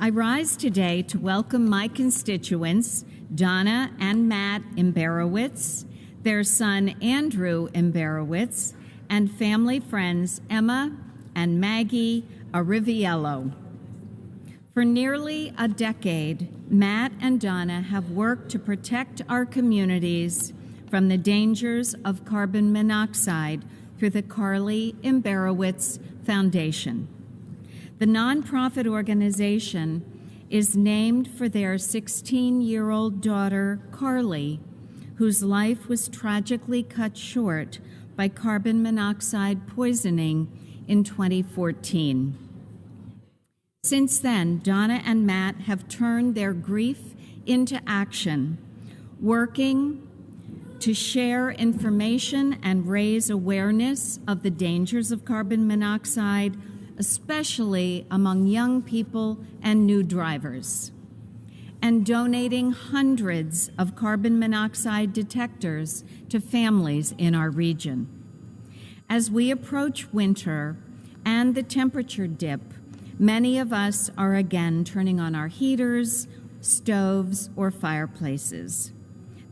I rise today to welcome my constituents, Donna and Matt Imbierowicz, their son Andrew Imbierowicz, and family friends Emma and Maggie Arriviello. For nearly a decade, Matt and Donna have worked to protect our communities from the dangers of carbon monoxide through the Carly Imbierowicz Foundation. The nonprofit organization is named for their 16-year-old daughter, Carly, whose life was tragically cut short by carbon monoxide poisoning in 2014. Since then, Donna and Matt have turned their grief into action, working to share information and raise awareness of the dangers of carbon monoxide, especially among young people and new drivers, and donating hundreds of carbon monoxide detectors to families in our region. As we approach winter and the temperature dip, many of us are again turning on our heaters, stoves, or fireplaces.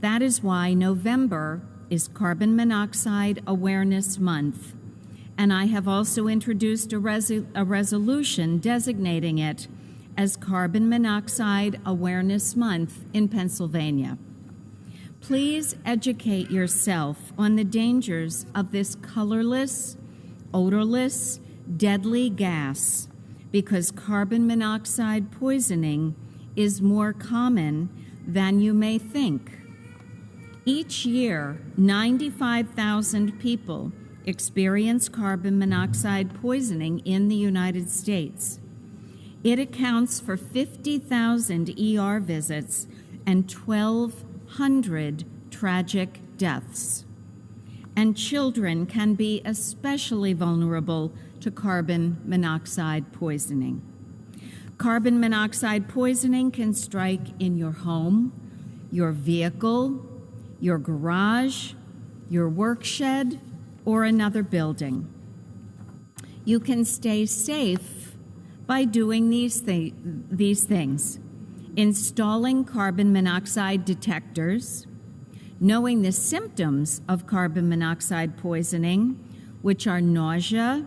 That is why November is Carbon Monoxide Awareness Month, and I have also introduced a resolution designating it as Carbon Monoxide Awareness Month in Pennsylvania. Please educate yourself on the dangers of this colorless, odorless, deadly gas, because carbon monoxide poisoning is more common than you may think. Each year, 95,000 people experience carbon monoxide poisoning in the United States. It accounts for 50,000 ER visits and 1,200 tragic deaths. And children can be especially vulnerable to carbon monoxide poisoning. Carbon monoxide poisoning can strike in your home, your vehicle, your garage, your work shed, or another building. You can stay safe by doing these things: installing carbon monoxide detectors, knowing the symptoms of carbon monoxide poisoning, which are nausea,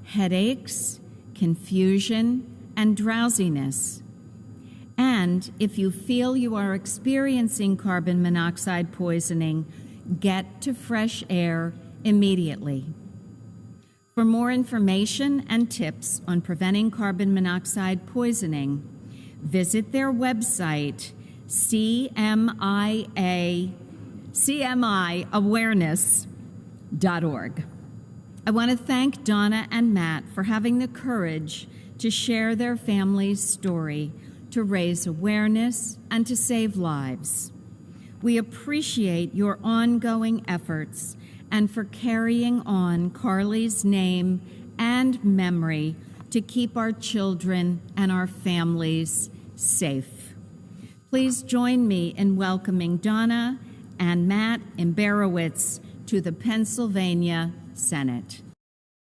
headaches, confusion, and drowsiness. And if you feel you are experiencing carbon monoxide poisoning, get to fresh air immediately. For more information and tips on preventing carbon monoxide poisoning, visit their website, cmiawareness.org. I want to thank Donna and Matt for having the courage to share their family's story, to raise awareness, and to save lives. We appreciate your ongoing efforts and for carrying on Carly's name and memory to keep our children and our families safe. Please join me in welcoming Donna and Matt Imbierowicz to the Pennsylvania Senate.